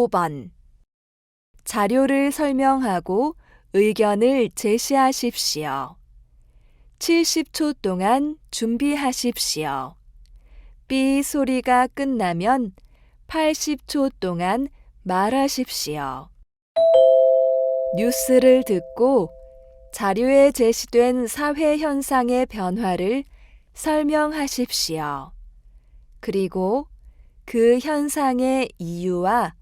5번. 자료를 설명하고 의견을 제시하십시오. 70초 동안 준비하십시오. 삐 소리가 끝나면 80초 동안 말하십시오. 뉴스를 듣고 자료에 제시된 사회 현상의 변화를 설명하십시오. 그리고 그 현상의 이유와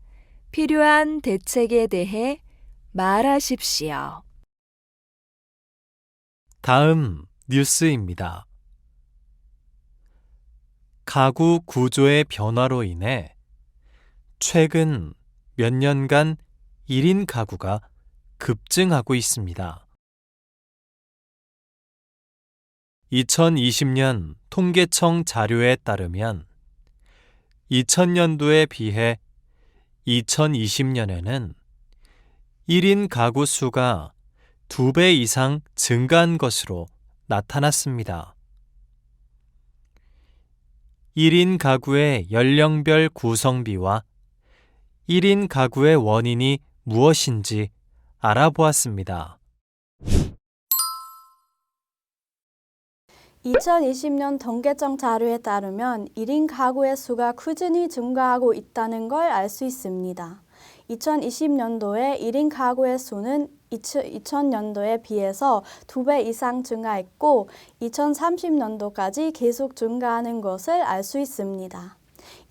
필요한 대책에 대해 말하십시오. 다음 뉴스입니다. 가구 구조의 변화로 인해 최근 몇 년간 1인 가구가 급증하고 있습니다. 2020년 통계청 자료에 따르면 2000년도에 비해 2020년에는 1인 가구 수가 2배 이상 증가한 것으로 나타났습니다. 1인 가구의 연령별 구성비와 1인 가구의 원인이 무엇인지 알아보았습니다. 2020년 통계청 자료에 따르면 1인 가구의 수가 꾸준히 증가하고 있다는 걸 알 수 있습니다. 2020년도에 1인 가구의 수는 2000년도에 비해서 2배 이상 증가했고 2030년도까지 계속 증가하는 것을 알 수 있습니다.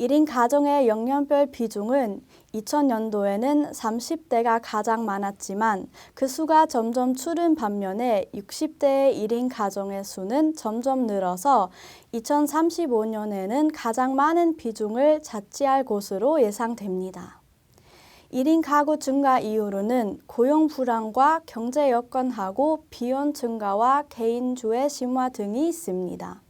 1인 가정의 연령별 비중은 2000년도에는 30대가 가장 많았지만 그 수가 점점 줄은 반면에 60대의 1인 가정의 수는 점점 늘어서 2035년에는 가장 많은 비중을 차지할 것으로 예상됩니다. 1인 가구 증가 이유로는 고용 불안과 경제 여건하고 비용 증가와 개인주의 심화 등이 있습니다.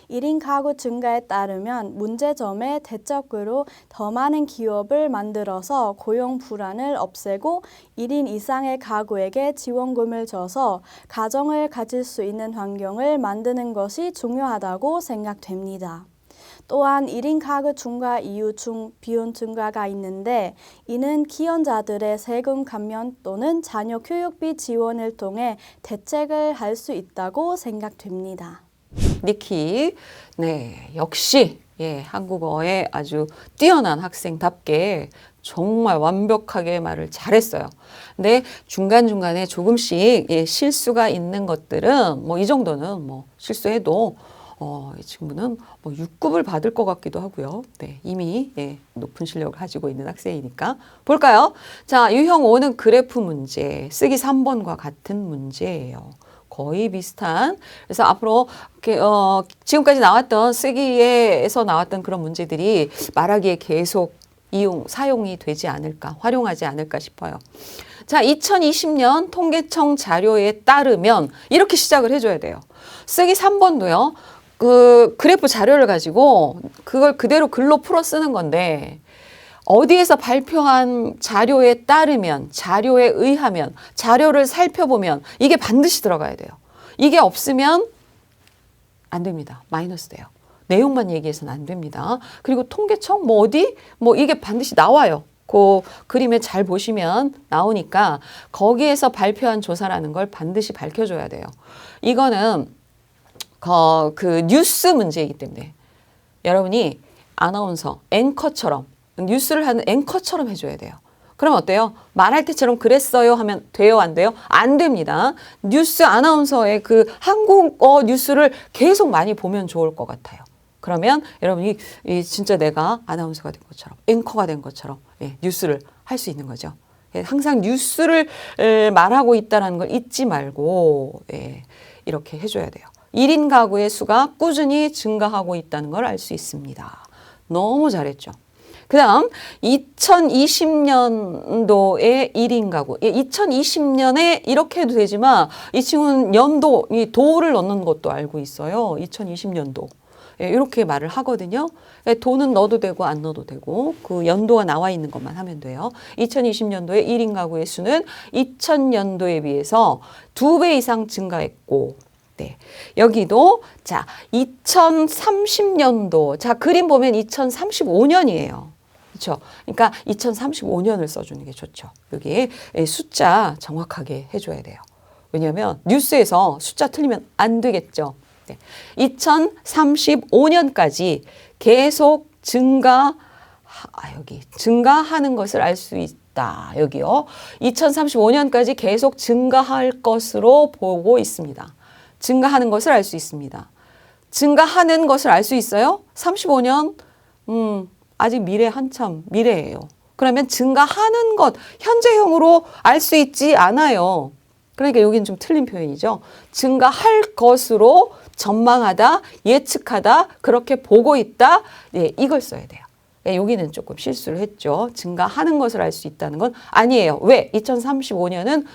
1인 가구 증가에 따르면 문제점에 대적으로 더 많은 기업을 만들어서 고용 불안을 없애고 1인 이상의 가구에게 지원금을 줘서 가정을 가질 수 있는 환경을 만드는 것이 중요하다고 생각됩니다. 또한 1인 가구 증가 이유 중 비용 증가가 있는데 이는 기혼자들의 세금 감면 또는 자녀 교육비 지원을 통해 대책을 할 수 있다고 생각됩니다. 니키, 네, 역시 한국어에 아주 뛰어난 학생답게 정말 완벽하게 말을 잘했어요. 근데 중간중간에 조금씩 실수가 있는 것들은 이 정도는 실수해도 이 친구는 6급을 받을 것 같기도 하고요. 네, 이미 높은 실력을 가지고 있는 학생이니까 볼까요? 자, 유형 5는 그래프 문제, 쓰기 3번과 같은 문제예요. 거의 비슷한. 그래서 앞으로 지금까지 나왔던 쓰기에서 나왔던 그런 문제들이 말하기에 계속 사용이 되지 않을까, 활용하지 않을까 싶어요. 자, 2020년 통계청 자료에 따르면 이렇게 시작을 해줘야 돼요. 쓰기 3번도요. 그 그래프 자료를 가지고 그걸 그대로 글로 풀어 쓰는 건데 어디에서 발표한 자료에 따르면, 자료에 의하면, 자료를 살펴보면 이게 반드시 들어가야 돼요. 이게 없으면 안 됩니다. 마이너스 돼요. 내용만 얘기해서는 안 됩니다. 그리고 통계청 어디 이게 반드시 나와요. 그 그림에 잘 보시면 나오니까 거기에서 발표한 조사라는 걸 반드시 밝혀줘야 돼요. 이거는 그 뉴스 문제이기 때문에 여러분이 아나운서, 앵커처럼 뉴스를 하는 앵커처럼 해줘야 돼요. 그럼 어때요? 말할 때처럼 그랬어요 하면 돼요? 안 돼요? 안 됩니다. 뉴스 아나운서의 그 한국어 뉴스를 계속 많이 보면 좋을 것 같아요. 그러면 여러분이 진짜 내가 아나운서가 된 것처럼 앵커가 된 것처럼 뉴스를 할 수 있는 거죠. 항상 뉴스를 말하고 있다는 걸 잊지 말고 이렇게 해줘야 돼요. 1인 가구의 수가 꾸준히 증가하고 있다는 걸 알 수 있습니다. 너무 잘했죠. 그 다음 2020년도에 1인 가구. 2020년에 이렇게 해도 되지만 이 친구는 연도, 도를 넣는 것도 알고 있어요. 2020년도. 이렇게 말을 하거든요. 도는 넣어도 되고 안 넣어도 되고 그 연도가 나와 있는 것만 하면 돼요. 2020년도에 1인 가구의 수는 2000년도에 비해서 2배 이상 증가했고 네. 여기도 자 2030년도 자 그림 보면 2035년이에요. 그렇죠. 그러니까 2035년을 써주는 게 좋죠. 여기 숫자 정확하게 해줘야 돼요. 왜냐하면 뉴스에서 숫자 틀리면 안 되겠죠. 네. 2035년까지 계속 증가하는 것을 알 수 있다. 여기요. 2035년까지 계속 증가할 것으로 보고 있습니다. 증가하는 것을 알 수 있습니다. 증가하는 것을 알 수 있어요? 35년, 아직 한참 미래예요. 그러면 증가하는 것, 현재형으로 알 수 있지 않아요. 그러니까 여기는 좀 틀린 표현이죠. 증가할 것으로 전망하다, 예측하다, 그렇게 보고 있다. 네, 이걸 써야 돼요. 네, 여기는 조금 실수를 했죠. 증가하는 것을 알 수 있다는 건 아니에요. 왜? 2035년은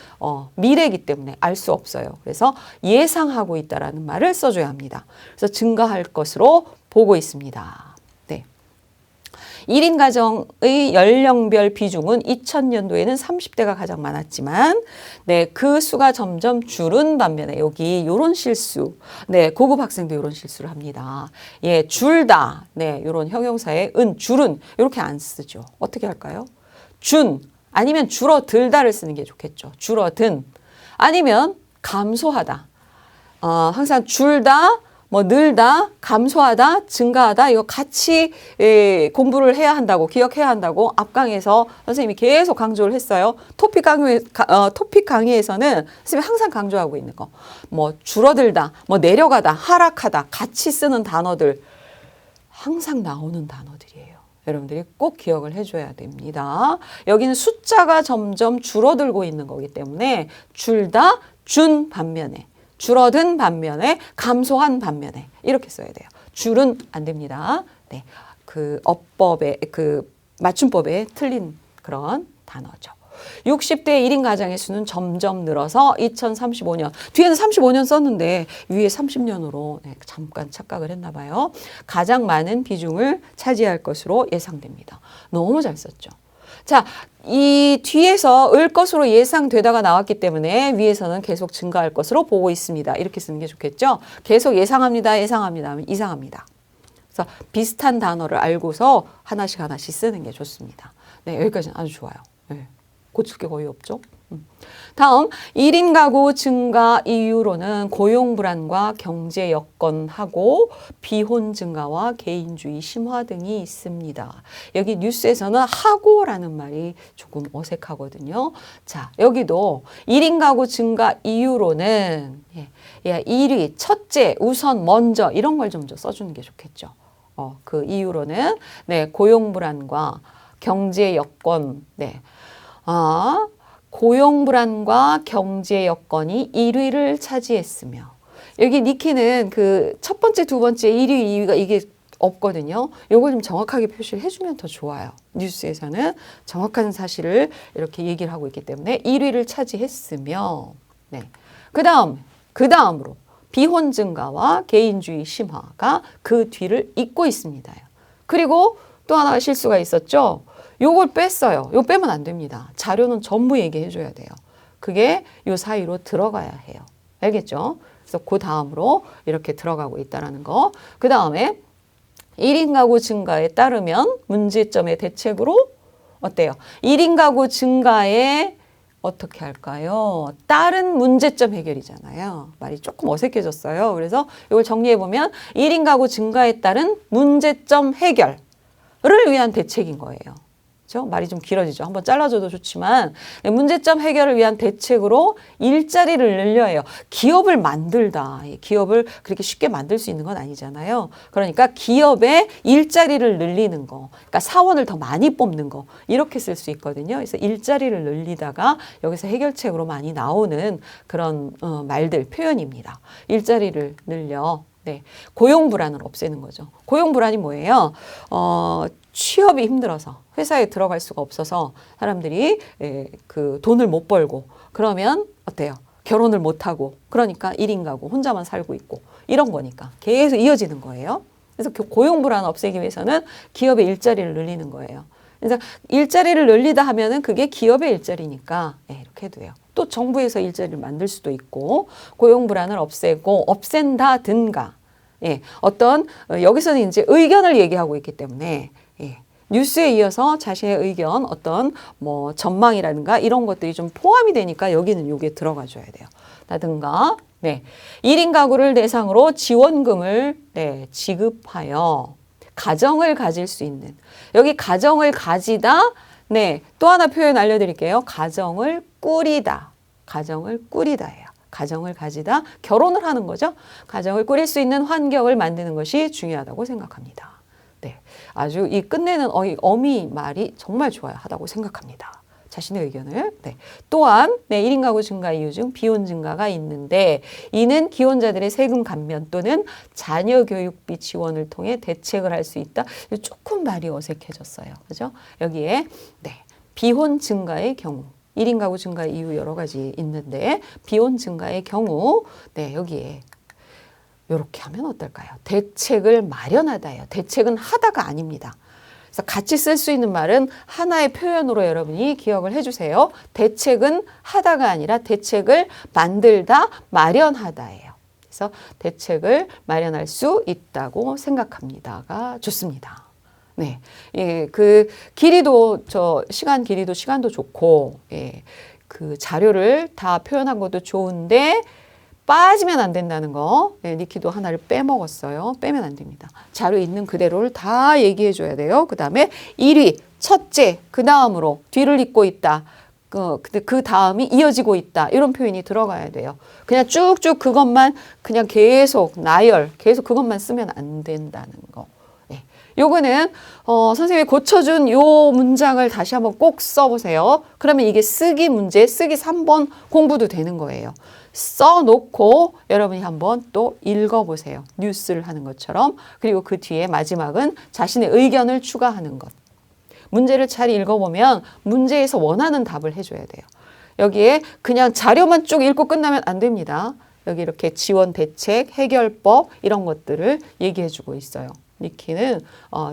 미래이기 때문에 알 수 없어요. 그래서 예상하고 있다라는 말을 써줘야 합니다. 그래서 증가할 것으로 보고 있습니다. 네. 1인 가정의 연령별 비중은 2000년도에는 30대가 가장 많았지만, 네, 그 수가 점점 줄은 반면에 여기 요런 실수, 네, 고급 학생도 요런 실수를 합니다. 예, 줄다, 네, 요런 형용사의 줄은 이렇게 안 쓰죠. 어떻게 할까요? 아니면 줄어들다를 쓰는 게 좋겠죠. 줄어든, 아니면 감소하다. 항상 줄다, 늘다, 감소하다, 증가하다, 이거 같이 공부를 해야 한다고, 기억해야 한다고 앞강에서 선생님이 계속 강조를 했어요. 토픽 강의에서는 선생님이 항상 강조하고 있는 거. 줄어들다, 내려가다, 하락하다, 같이 쓰는 단어들 항상 나오는 단어들이에요. 여러분들이 꼭 기억을 해줘야 됩니다. 여기는 숫자가 점점 줄어들고 있는 거기 때문에 줄다, 준 반면에, 줄어든 반면에, 감소한 반면에 이렇게 써야 돼요. 줄은 안 됩니다. 네, 그 어법의 그 맞춤법에 틀린 그런 단어죠. 60대 1인 가장의 수는 점점 늘어서 2035년, 뒤에는 35년 썼는데 위에 30년으로 잠깐 착각을 했나 봐요. 가장 많은 비중을 차지할 것으로 예상됩니다. 너무 잘 썼죠. 자, 이 뒤에서 을 것으로 예상되다가 나왔기 때문에 위에서는 계속 증가할 것으로 보고 있습니다. 이렇게 쓰는 게 좋겠죠. 계속 예상합니다. 하면 이상합니다. 그래서 비슷한 단어를 알고서 하나씩 쓰는 게 좋습니다. 네, 여기까지는 아주 좋아요. 네, 고칠 게 거의 없죠. 다음 1인 가구 증가 이유로는 고용 불안과 경제 여건하고 비혼 증가와 개인주의 심화 등이 있습니다. 여기 뉴스에서는 하고라는 말이 조금 어색하거든요. 자, 여기도 1인 가구 증가 이유로는 1위, 첫째, 우선, 먼저 이런 걸 좀 써주는 게 좋겠죠. 그 이유로는 고용 불안과 경제 여건, 고용 불안과 경제 여건이 1위를 차지했으며, 여기 니키는 그 첫 번째, 두 번째, 1위, 2위가 이게 없거든요. 요걸 좀 정확하게 표시를 해주면 더 좋아요. 뉴스에서는 정확한 사실을 이렇게 얘기를 하고 있기 때문에 1위를 차지했으며, 네. 그 다음으로 비혼 증가와 개인주의 심화가 그 뒤를 잇고 있습니다. 그리고 또 하나 실수가 있었죠. 요걸 뺐어요. 요거 빼면 안 됩니다. 자료는 전부 얘기해 줘야 돼요. 그게 요 사이로 들어가야 해요. 알겠죠? 그래서 그 다음으로 이렇게 들어가고 있다는 거. 그 다음에 1인 가구 증가에 따르면 문제점의 대책으로 어때요? 1인 가구 증가에 어떻게 할까요? 다른 문제점 해결이잖아요. 말이 조금 어색해졌어요. 그래서 이걸 정리해보면 1인 가구 증가에 따른 문제점 해결을 위한 대책인 거예요. 그렇죠? 말이 좀 길어지죠. 한번 잘라줘도 좋지만 문제점 해결을 위한 대책으로 일자리를 늘려요. 기업을 만들다. 기업을 그렇게 쉽게 만들 수 있는 건 아니잖아요. 그러니까 기업의 일자리를 늘리는 거, 그러니까 사원을 더 많이 뽑는 거 이렇게 쓸 수 있거든요. 그래서 일자리를 늘리다가 여기서 해결책으로 많이 나오는 그런 말들, 표현입니다. 일자리를 늘려. 네, 고용 불안을 없애는 거죠. 고용 불안이 뭐예요? 취업이 힘들어서 회사에 들어갈 수가 없어서 사람들이 그 돈을 못 벌고, 그러면 어때요? 결혼을 못 하고, 그러니까 1인 가구 혼자만 살고 있고 이런 거니까 계속 이어지는 거예요. 그래서 고용 불안 없애기 위해서는 기업의 일자리를 늘리는 거예요. 그래서 일자리를 늘리다 하면은 그게 기업의 일자리니까 이렇게 해도 돼요. 또 정부에서 일자리를 만들 수도 있고, 고용 불안을 없앤다든가, 어떤 여기서는 이제 의견을 얘기하고 있기 때문에 뉴스에 이어서 자신의 의견, 어떤 뭐 전망이라든가 이런 것들이 좀 포함이 되니까 여기는 요게 들어가 줘야 돼요. 라든가, 네. 1인 가구를 대상으로 지원금을 지급하여 가정을 가질 수 있는. 여기 가정을 가지다, 네. 또 하나 표현 알려드릴게요. 가정을 꾸리다. 가정을 꾸리다예요. 가정을 가지다, 결혼을 하는 거죠. 가정을 꾸릴 수 있는 환경을 만드는 것이 중요하다고 생각합니다. 네, 아주 이 끝내는 어미 말이 정말 좋아야 하다고 생각합니다. 자신의 의견을. 네. 또한 1인 가구 증가 이유 중 비혼 증가가 있는데 이는 기혼자들의 세금 감면 또는 자녀 교육비 지원을 통해 대책을 할 수 있다. 조금 말이 어색해졌어요. 그죠? 여기에 비혼 증가의 경우 1인 가구 증가 이유 여러 가지 있는데 비혼 증가의 경우 여기에 이렇게 하면 어떨까요? 대책을 마련하다예요. 대책은 하다가 아닙니다. 그래서 같이 쓸 수 있는 말은 하나의 표현으로 여러분이 기억을 해주세요. 대책은 하다가 아니라 대책을 만들다, 마련하다예요. 그래서 대책을 마련할 수 있다고 생각합니다가 좋습니다. 네, 예, 그 길이도 시간도 좋고, 예, 그 자료를 다 표현한 것도 좋은데 빠지면 안 된다는 거. 예, 니키도 하나를 빼먹었어요. 빼면 안 됩니다. 자료 있는 그대로를 다 얘기해 줘야 돼요. 그 다음에 1위, 첫째, 그 다음으로 뒤를 잇고 있다. 그 다음이 이어지고 있다. 이런 표현이 들어가야 돼요. 그냥 쭉쭉 그것만 그냥 계속 나열, 계속 그것만 쓰면 안 된다는 거. 요거는 선생님이 고쳐준 요 문장을 다시 한번 꼭 써보세요. 그러면 이게 쓰기 문제, 쓰기 3번 공부도 되는 거예요. 써놓고 여러분이 한번 또 읽어보세요. 뉴스를 하는 것처럼. 그리고 그 뒤에 마지막은 자신의 의견을 추가하는 것. 문제를 잘 읽어보면 문제에서 원하는 답을 해줘야 돼요. 여기에 그냥 자료만 쭉 읽고 끝나면 안 됩니다. 여기 이렇게 지원 대책, 해결법 이런 것들을 얘기해주고 있어요. 니키는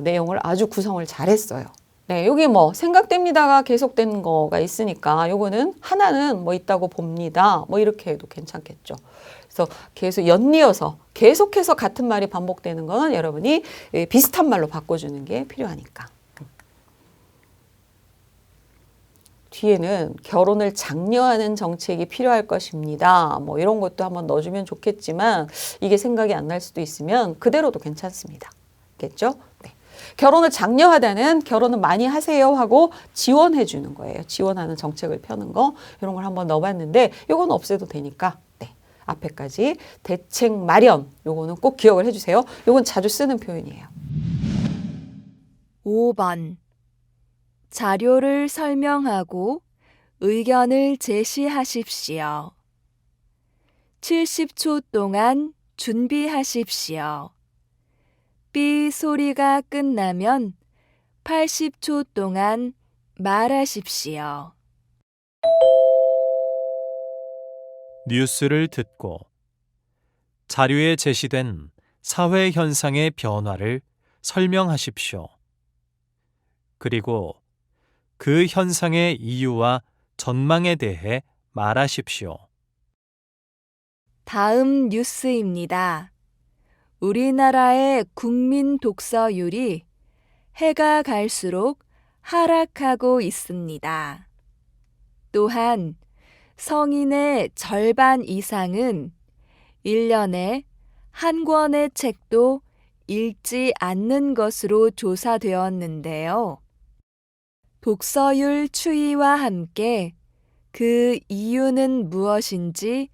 내용을 아주 구성을 잘했어요. 네, 여기 뭐 생각됩니다가 계속된 거가 있으니까 요거는 하나는 뭐 있다고 봅니다. 뭐 이렇게 해도 괜찮겠죠. 그래서 계속 연이어서 계속해서 같은 말이 반복되는 건 여러분이 비슷한 말로 바꿔주는 게 필요하니까. 뒤에는 결혼을 장려하는 정책이 필요할 것입니다. 뭐 이런 것도 한번 넣어주면 좋겠지만 이게 생각이 안 날 수도 있으면 그대로도 괜찮습니다. 겠죠? 네. 결혼을 장려하다는 결혼은 많이 하세요 하고 지원해 주는 거예요. 지원하는 정책을 펴는 거 이런 걸 한번 넣어봤는데 이건 없애도 되니까 앞에까지 대책 마련 요거는 꼭 기억을 해주세요. 요건 자주 쓰는 표현이에요. 5번. 자료를 설명하고 의견을 제시하십시오. 70초 동안 준비하십시오. 삐 소리가 끝나면 80초 동안 말하십시오. 뉴스를 듣고 자료에 제시된 사회 현상의 변화를 설명하십시오. 그리고 그 현상의 이유와 전망에 대해 말하십시오. 다음 뉴스입니다. 우리나라의 국민 독서율이 해가 갈수록 하락하고 있습니다. 또한 성인의 절반 이상은 1년에 한 권의 책도 읽지 않는 것으로 조사되었는데요. 독서율 추이와 함께 그 이유는 무엇인지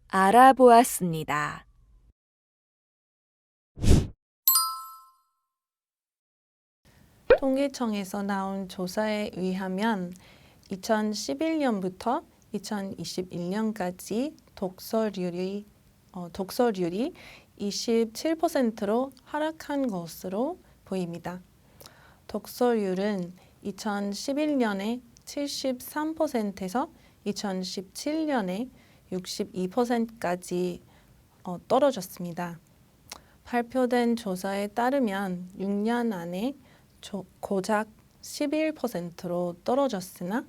알아보았습니다. 통계청에서 나온 조사에 의하면 2011년부터 2021년까지 독서률이 27%로 하락한 것으로 보입니다. 독서율은 2011년에 73%에서 2017년에 62%까지 떨어졌습니다. 발표된 조사에 따르면 6년 안에 고작 11%로 떨어졌으나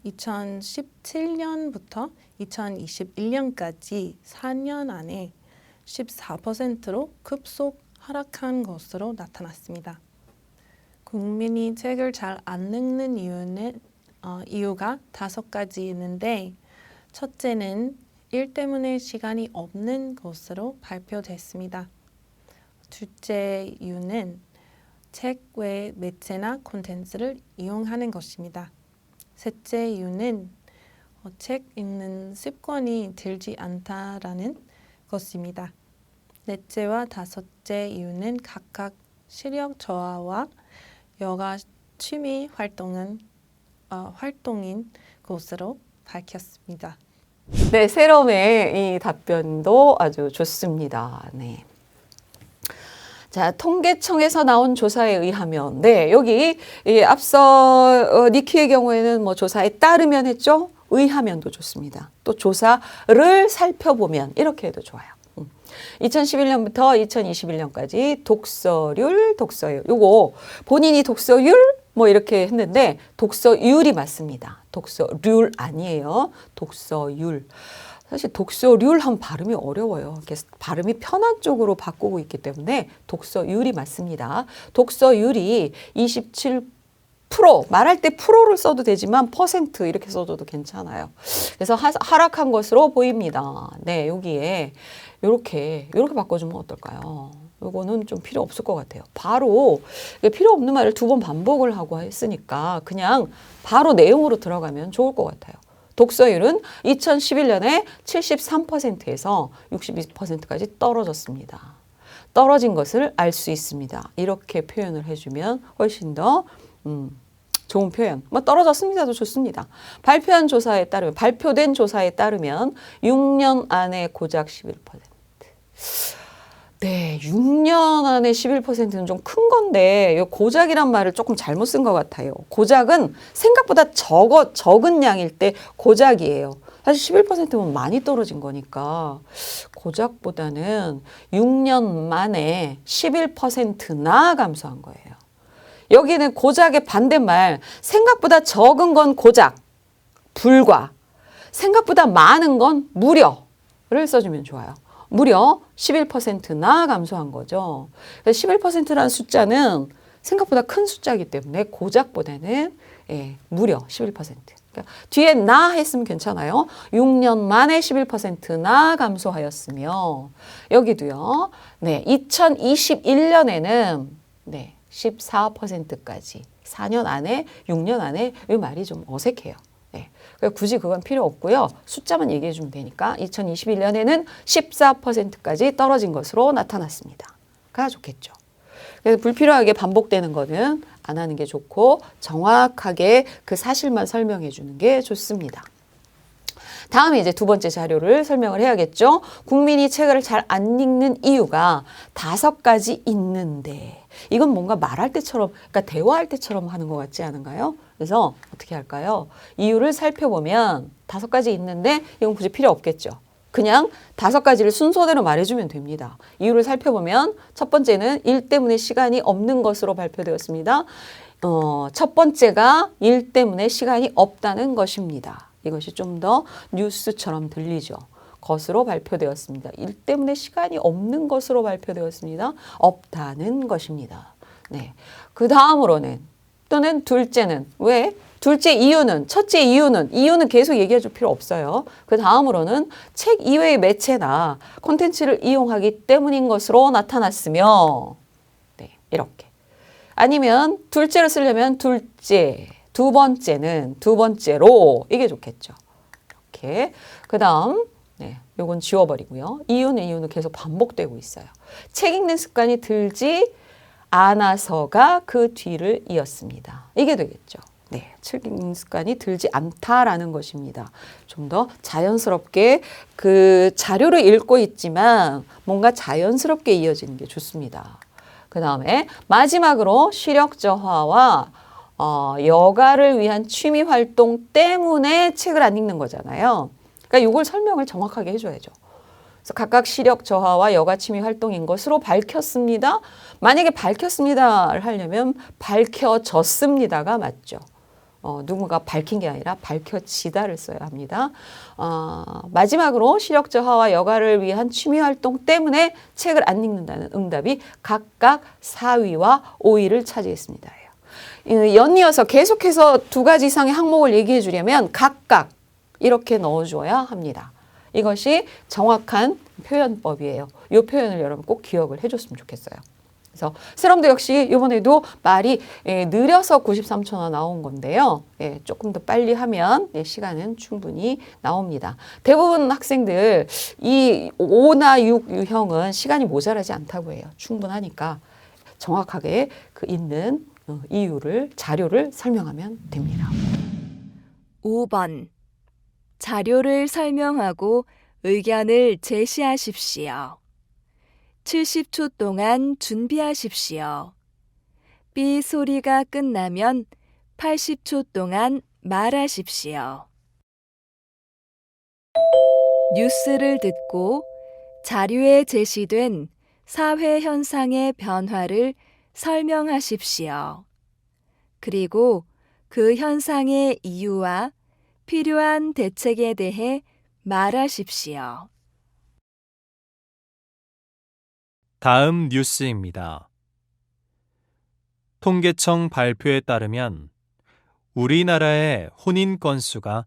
2017년부터 2021년까지 4년 안에 14%로 급속 하락한 것으로 나타났습니다. 국민이 책을 잘 안 읽는 이유가 5가지 있는데 첫째는 일 때문에 시간이 없는 것으로 발표됐습니다. 둘째 이유는 책 외 매체나 콘텐츠를 이용하는 것입니다. 셋째 이유는 책 읽는 습관이 들지 않다라는 것입니다. 넷째와 다섯째 이유는 각각 시력 저하와 여가 취미 활동인 것으로 밝혔습니다. 네, 세럼의 이 답변도 아주 좋습니다. 네. 자, 통계청에서 나온 조사에 의하면, 네, 여기 앞서 니키의 경우에는 뭐 조사에 따르면 했죠? 의하면도 좋습니다. 또 조사를 살펴보면 이렇게 해도 좋아요. 2011년부터 2021년까지 독서율, 독서율. 요거 본인이 독서율 뭐 이렇게 했는데 독서율이 맞습니다. 독서률 아니에요. 독서율. 사실 독서률 한 발음이 어려워요. 이렇게 발음이 편한 쪽으로 바꾸고 있기 때문에 독서율이 맞습니다. 독서율이 27%, 말할 때 프로를 써도 되지만 퍼센트 이렇게 써도 괜찮아요. 그래서 하락한 것으로 보입니다. 네, 여기에 이렇게 바꿔주면 어떨까요? 요거는 좀 필요 없을 것 같아요. 바로 필요 없는 말을 2번 반복을 하고 했으니까 그냥 바로 내용으로 들어가면 좋을 것 같아요. 독서율은 2011년에 73%에서 62%까지 떨어졌습니다. 떨어진 것을 알 수 있습니다. 이렇게 표현을 해주면 훨씬 더 좋은 표현. 뭐 떨어졌습니다도 좋습니다. 발표된 조사에 따르면 6년 안에 고작 11%. 네, 6년 안에 11%는 좀 큰 건데 고작이란 말을 조금 잘못 쓴 것 같아요. 고작은 생각보다 적은 양일 때 고작이에요. 사실 11%면 많이 떨어진 거니까 고작보다는 6년 만에 11%나 감소한 거예요. 여기는 고작의 반대말, 생각보다 적은 건 고작, 불과, 생각보다 많은 건 무려를 써주면 좋아요. 무려 11%나 감소한 거죠. 11%라는 숫자는 생각보다 큰 숫자이기 때문에 고작보다는 무려 11%. 그러니까 뒤에 나 했으면 괜찮아요. 6년 만에 11%나 감소하였으며 여기도요. 네, 2021년에는 네, 14%까지 4년 안에 6년 안에 이 말이 좀 어색해요. 네. 굳이 그건 필요 없고요. 숫자만 얘기해 주면 되니까 2021년에는 14%까지 떨어진 것으로 나타났습니다. 가 좋겠죠. 그래서 불필요하게 반복되는 거는 안 하는 게 좋고 정확하게 그 사실만 설명해 주는 게 좋습니다. 다음에 이제 2번째 자료를 설명을 해야겠죠. 국민이 책을 잘 안 읽는 이유가 5가지 있는데 이건 뭔가 말할 때처럼, 그러니까 대화할 때처럼 하는 것 같지 않은가요? 그래서 어떻게 할까요? 이유를 살펴보면 5가지 있는데 이건 굳이 필요 없겠죠. 그냥 5가지를 순서대로 말해주면 됩니다. 이유를 살펴보면 첫 번째는 일 때문에 시간이 없는 것으로 발표되었습니다. 첫 번째가 일 때문에 시간이 없다는 것입니다. 이것이 좀 더 뉴스처럼 들리죠. 것으로 발표되었습니다. 일 때문에 시간이 없는 것으로 발표되었습니다. 없다는 것입니다. 네. 그 다음으로는 또는 둘째는 왜? 둘째 이유는, 첫째 이유는 계속 얘기해 줄 필요 없어요. 그 다음으로는 책 이외의 매체나 콘텐츠를 이용하기 때문인 것으로 나타났으며 네, 이렇게. 아니면 둘째로 쓰려면 둘째, 두 번째는 두 번째로 이게 좋겠죠. 이렇게. 그 다음 네, 요건 지워버리고요. 이유는 계속 반복되고 있어요. 책 읽는 습관이 들지 않아서가 그 뒤를 이었습니다. 이게 되겠죠. 네, 책 읽는 습관이 들지 않다라는 것입니다. 좀 더 자연스럽게 그 자료를 읽고 있지만 뭔가 자연스럽게 이어지는 게 좋습니다. 그 다음에 마지막으로 시력 저하와 여가를 위한 취미 활동 때문에 책을 안 읽는 거잖아요. 그러니까 이걸 설명을 정확하게 해줘야죠. 그래서 각각 시력 저하와 여가 취미 활동인 것으로 밝혔습니다. 만약에 밝혔습니다를 하려면 밝혀졌습니다가 맞죠. 누군가 밝힌 게 아니라 밝혀지다를 써야 합니다. 마지막으로 시력 저하와 여가를 위한 취미 활동 때문에 책을 안 읽는다는 응답이 각각 4위와 5위를 차지했습니다. 연이어서 계속해서 두 가지 이상의 항목을 얘기해 주려면 각각 이렇게 넣어줘야 합니다. 이것이 정확한 표현법이에요. 이 표현을 여러분 꼭 기억을 해줬으면 좋겠어요. 그래서 세럼도 역시 이번에도 말이 느려서 93초나 나온 건데요. 조금 더 빨리 하면 시간은 충분히 나옵니다. 대부분 학생들 이 5나 6 유형은 시간이 모자라지 않다고 해요. 충분하니까 정확하게 그 있는 이유를 자료를 설명하면 됩니다. 5번. 자료를 설명하고 의견을 제시하십시오. 70초 동안 준비하십시오. 삐 소리가 끝나면 80초 동안 말하십시오. 뉴스를 듣고 자료에 제시된 사회 현상의 변화를 설명하십시오. 그리고 그 현상의 이유와 필요한 대책에 대해 말하십시오. 다음 뉴스입니다. 통계청 발표에 따르면 우리나라의 혼인 건수가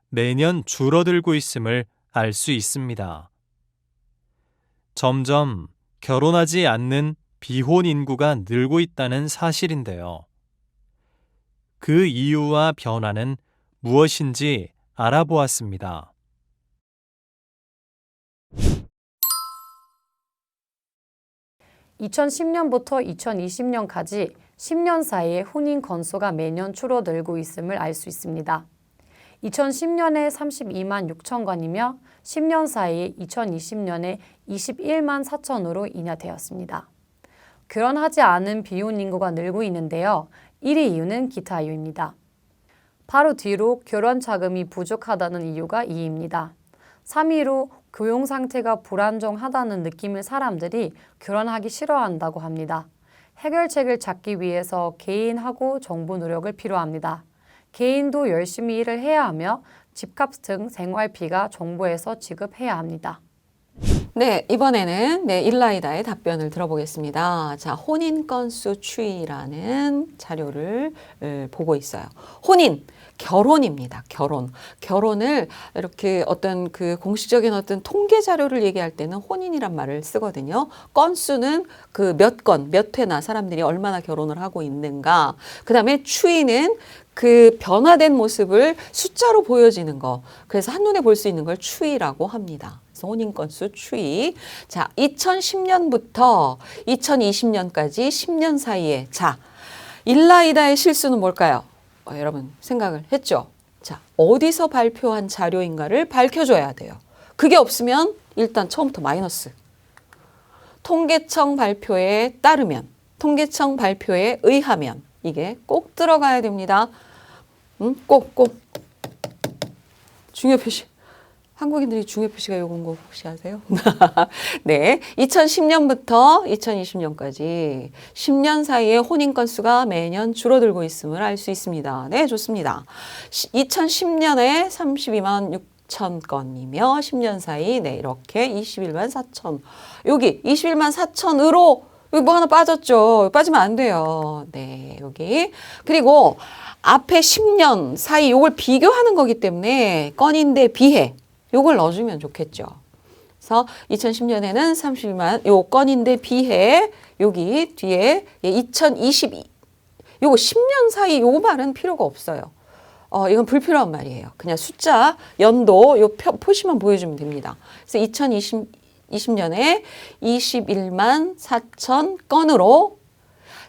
매년 줄어들고 있음을 알 수 있습니다. 점점 결혼하지 않는 비혼 인구가 늘고 있다는 사실인데요. 그 이유와 변화는 무엇인지 알아보았습니다. (2010년부터) (2020년까지) 10년 사이에 혼인 건수가 매년 줄어들고 있음을 알 수 있습니다. 2010년에 32만 6천 건이며 10년 사이에 2020년에 21만 4천으로 인하되었습니다. 결혼하지 않은 비혼 인구가 늘고 있는데요. 1위 이유는 기타 이유입니다. 바로 뒤로 결혼 자금이 부족하다는 이유가 2위입니다. 3위로 교육 상태가 불안정하다는 느낌을 사람들이 결혼하기 싫어한다고 합니다. 해결책을 찾기 위해서 개인하고 정부 노력을 필요합니다. 개인도 열심히 일을 해야 하며 집값 등 생활비가 정부에서 지급해야 합니다. 네, 이번에는 일라이다의 답변을 들어보겠습니다. 자, 혼인 건수 추이라는 자료를 보고 있어요. 혼인, 결혼입니다. 결혼을 이렇게 어떤 그 공식적인 어떤 통계 자료를 얘기할 때는 혼인이란 말을 쓰거든요. 건수는 그 몇 건, 몇 회나 사람들이 얼마나 결혼을 하고 있는가. 그 다음에 추이는 그 변화된 모습을 숫자로 보여지는 거. 그래서 한눈에 볼 수 있는 걸 추이라고 합니다. 그래서 혼인 건수 추이. 자, 2010년부터 2020년까지 10년 사이에 자, 일라이다의 실수는 뭘까요? 여러분 생각을 했죠? 자, 어디서 발표한 자료인가를 밝혀줘야 돼요. 그게 없으면 일단 처음부터 마이너스. 통계청 발표에 따르면, 통계청 발표에 의하면 이게 꼭 들어가야 됩니다. 꼭. 중요 표시. 한국인들이 중요 표시가 요건 거 혹시 아세요? 네, 2010년부터 2020년까지 10년 사이에 혼인 건수가 매년 줄어들고 있음을 알 수 있습니다. 네, 좋습니다. 2010년에 32만 6천 건이며 10년 사이 이렇게 21만 4천. 여기 21만 4천으로 여기 뭐 하나 빠졌죠. 빠지면 안 돼요. 네, 여기. 그리고 앞에 10년 사이 요걸 비교하는 거기 때문에 건인데 비해 요걸 넣어주면 좋겠죠. 그래서 2010년에는 32만 요 건인데 비해 여기 뒤에 2022 요거 10년 사이 요 말은 필요가 없어요. 이건 불필요한 말이에요. 그냥 숫자, 연도 요 표시만 보여주면 됩니다. 그래서 2020년에 21만 4천 건으로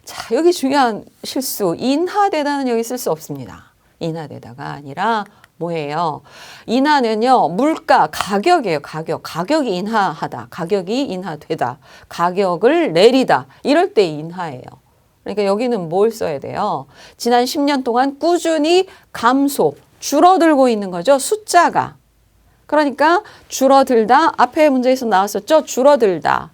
자, 여기 중요한 실수. 인하되다는 여기 쓸 수 없습니다. 인하되다가 아니라 뭐예요? 인하는요, 물가, 가격이에요. 가격이 인하하다. 가격이 인하되다. 가격을 내리다. 이럴 때 인하예요. 그러니까 여기는 뭘 써야 돼요? 지난 10년 동안 꾸준히 감소, 줄어들고 있는 거죠. 숫자가. 그러니까 줄어들다. 앞에 문제에서 나왔었죠. 줄어들다.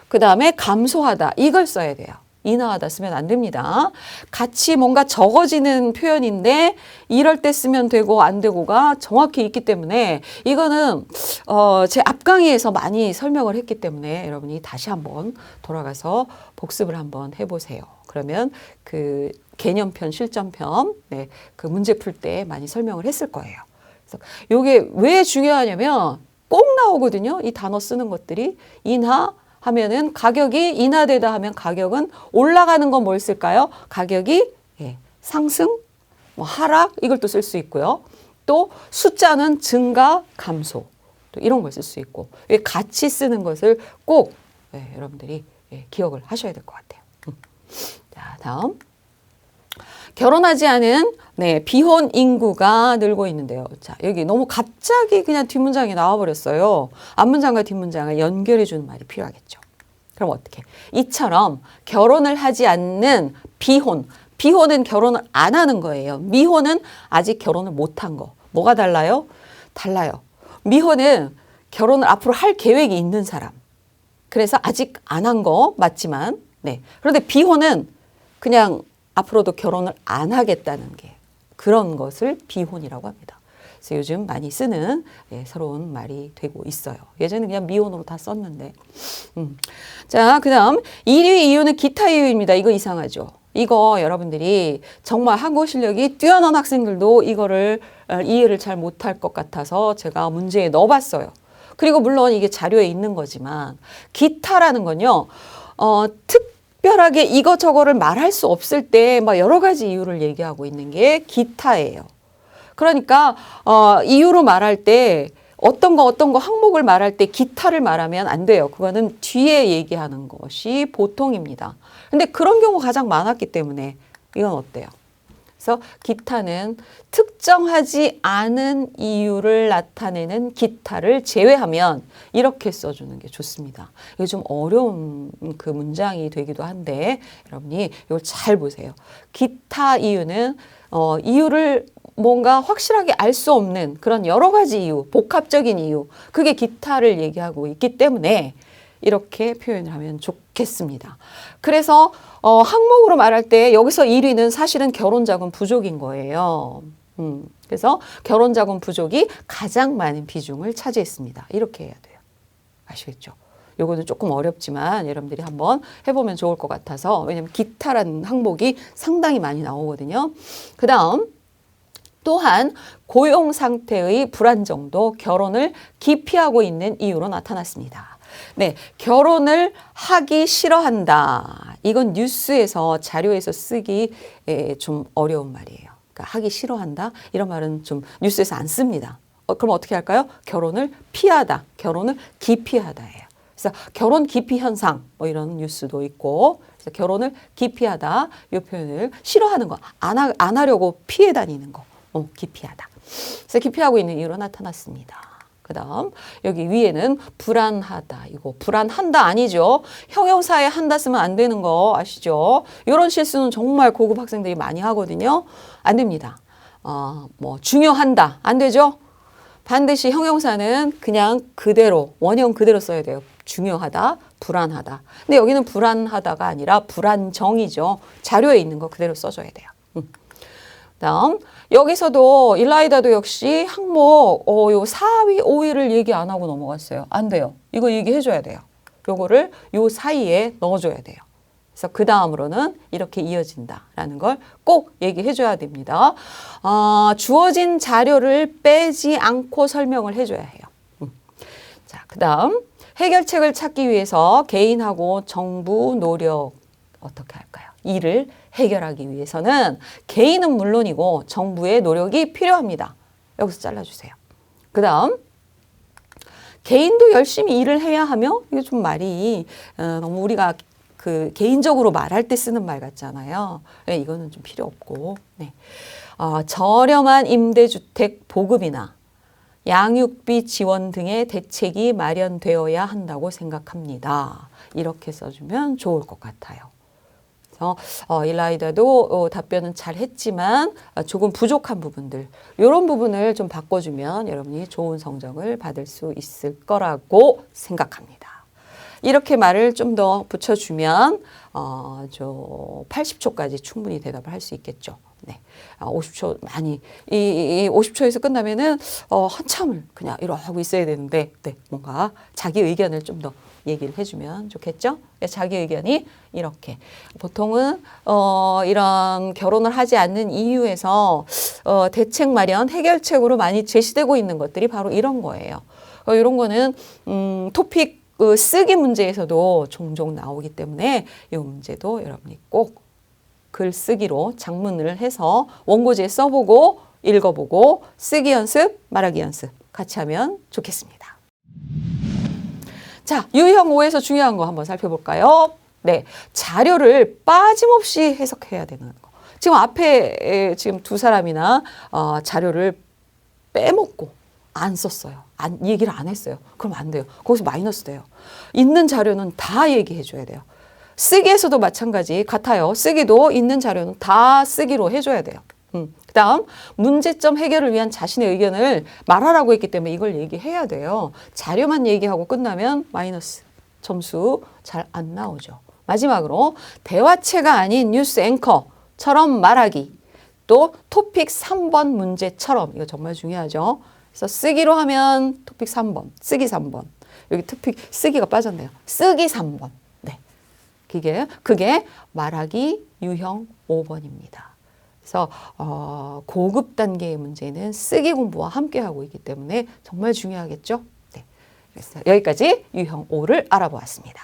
그 다음에 감소하다. 이걸 써야 돼요. 인하하다 쓰면 안 됩니다. 같이 뭔가 적어지는 표현인데 이럴 때 쓰면 되고 안 되고가 정확히 있기 때문에 이거는 제 앞 강의에서 많이 설명을 했기 때문에 여러분이 다시 한번 돌아가서 복습을 한번 해보세요. 그러면 그 개념편, 실전편, 네, 그 문제 풀 때 많이 설명을 했을 거예요. 그래서 이게 왜 중요하냐면 꼭 나오거든요. 이 단어 쓰는 것들이. 인하 하면은 가격이 인하되다 하면 가격은 올라가는 건 뭘 쓸까요? 가격이 상승, 뭐 하락 이걸 또 쓸 수 있고요. 또 숫자는 증가, 감소 또 이런 걸 쓸 수 있고 같이 쓰는 것을 꼭 여러분들이 기억을 하셔야 될 것 같아요. 자, 다음. 결혼하지 않은 비혼 인구가 늘고 있는데요. 자, 여기 너무 갑자기 그냥 뒷문장이 나와버렸어요. 앞문장과 뒷문장을 연결해 주는 말이 필요하겠죠. 그럼 어떻게? 이처럼 결혼을 하지 않는 비혼. 비혼은 결혼을 안 하는 거예요. 미혼은 아직 결혼을 못한 거. 뭐가 달라요? 달라요. 미혼은 결혼을 앞으로 할 계획이 있는 사람. 그래서 아직 안 한 거 맞지만, 그런데 비혼은 그냥 앞으로도 결혼을 안 하겠다는 게 그런 것을 비혼이라고 합니다. 그래서 요즘 많이 쓰는 새로운 말이 되고 있어요. 예전에 그냥 미혼으로 다 썼는데. 자, 그 다음 1위 이유는 기타 이유입니다. 이거 이상하죠. 이거 여러분들이 정말 한국어 실력이 뛰어난 학생들도 이거를 이해를 잘 못할 것 같아서 제가 문제에 넣어봤어요. 그리고 물론 이게 자료에 있는 거지만 기타라는 건요. 특별하게 이거저거를 말할 수 없을 때 막 여러 가지 이유를 얘기하고 있는 게 기타예요. 그러니까 이유로 말할 때 어떤 거 항목을 말할 때 기타를 말하면 안 돼요. 그거는 뒤에 얘기하는 것이 보통입니다. 근데 그런 경우가 가장 많았기 때문에 이건 어때요? 그래서 기타는 특정하지 않은 이유를 나타내는 기타를 제외하면 이렇게 써주는 게 좋습니다. 이게 좀 어려운 그 문장이 되기도 한데 여러분이 이걸 잘 보세요. 기타 이유는 이유를 뭔가 확실하게 알 수 없는 그런 여러 가지 이유, 복합적인 이유, 그게 기타를 얘기하고 있기 때문에 이렇게 표현을 하면 좋겠습니다. 그래서 항목으로 말할 때 여기서 1위는 사실은 결혼자금 부족인 거예요. 그래서 결혼자금 부족이 가장 많은 비중을 차지했습니다. 이렇게 해야 돼요. 아시겠죠? 요거는 조금 어렵지만 여러분들이 한번 해보면 좋을 것 같아서 왜냐하면 기타라는 항목이 상당히 많이 나오거든요. 그 다음 또한 고용 상태의 불안정도 결혼을 기피하고 있는 이유로 나타났습니다. 결혼을 하기 싫어한다. 이건 뉴스에서 자료에서 쓰기 좀 어려운 말이에요. 그러니까 하기 싫어한다. 이런 말은 좀 뉴스에서 안 씁니다. 그럼 어떻게 할까요? 결혼을 피하다. 결혼을 기피하다예요. 그래서 결혼 기피 현상 뭐 이런 뉴스도 있고 그래서 결혼을 기피하다. 이 표현을 싫어하는 거. 안 하려고 피해 다니는 거. 기피하다. 그래서 기피하고 있는 이유로 나타났습니다. 그 다음 여기 위에는 불안하다. 이거 불안한다 아니죠. 형용사에 한다 쓰면 안 되는 거 아시죠? 이런 실수는 정말 고급 학생들이 많이 하거든요. 안 됩니다. 뭐 중요한다. 안 되죠? 반드시 형용사는 그냥 그대로 원형 그대로 써야 돼요. 중요하다, 불안하다. 근데 여기는 불안하다가 아니라 불안정이죠. 자료에 있는 거 그대로 써줘야 돼요. 다음 여기서도 일라이다도 역시 항목 요 4위, 5위를 얘기 안 하고 넘어갔어요. 안 돼요. 이거 얘기해 줘야 돼요. 요거를 요 사이에 넣어줘야 돼요. 그래서 그 다음으로는 이렇게 이어진다라는 걸 꼭 얘기해 줘야 됩니다. 주어진 자료를 빼지 않고 설명을 해줘야 해요. 자, 그 다음 해결책을 찾기 위해서 개인하고 정부 노력 어떻게 할까요? 이를 해결하기 위해서는 개인은 물론이고 정부의 노력이 필요합니다. 여기서 잘라주세요. 그 다음 개인도 열심히 일을 해야 하며 이게 좀 말이 너무 우리가 그 개인적으로 말할 때 쓰는 말 같잖아요. 이거는 좀 필요 없고 저렴한 임대주택 보급이나 양육비 지원 등의 대책이 마련되어야 한다고 생각합니다. 이렇게 써주면 좋을 것 같아요. 일라이다도 답변은 잘 했지만 조금 부족한 부분들 이런 부분을 좀 바꿔주면 여러분이 좋은 성적을 받을 수 있을 거라고 생각합니다. 이렇게 말을 좀 더 붙여주면 저 80초까지 충분히 대답을 할 수 있겠죠. 네. 50초 많이 이 50초에서 끝나면은 한참을 그냥 이러고 있어야 되는데 네, 뭔가 자기 의견을 좀 더 얘기를 해주면 좋겠죠. 자기 의견이 이렇게 보통은 이런 결혼을 하지 않는 이유에서 대책 마련 해결책으로 많이 제시되고 있는 것들이 바로 이런 거예요. 이런 거는 토픽 쓰기 문제에서도 종종 나오기 때문에 이 문제도 여러분이 꼭 글쓰기로 작문을 해서 원고지에 써보고 읽어보고 쓰기 연습, 말하기 연습 같이 하면 좋겠습니다. 자, 유형 5에서 중요한 거 한번 살펴볼까요? 네, 자료를 빠짐없이 해석해야 되는 거. 지금 앞에 지금 두 사람이나 자료를 빼먹고 안 썼어요. 얘기를 안 했어요. 그럼 안 돼요. 거기서 마이너스 돼요. 있는 자료는 다 얘기해 줘야 돼요. 쓰기에서도 마찬가지 같아요. 쓰기도 있는 자료는 다 쓰기로 해줘야 돼요. 그다음 문제점 해결을 위한 자신의 의견을 말하라고 했기 때문에 이걸 얘기해야 돼요. 자료만 얘기하고 끝나면 마이너스 점수 잘 안 나오죠. 마지막으로 대화체가 아닌 뉴스 앵커처럼 말하기. 또 토픽 3번 문제처럼 이거 정말 중요하죠. 그래서 쓰기로 하면 토픽 3번, 쓰기 3번. 여기 토픽 쓰기가 빠졌네요. 쓰기 3번. 네, 그게 말하기 유형 5번입니다. 그래서 고급 단계의 문제는 쓰기 공부와 함께 하고 있기 때문에 정말 중요하겠죠. 네, 그래서 여기까지 유형 5를 알아보았습니다.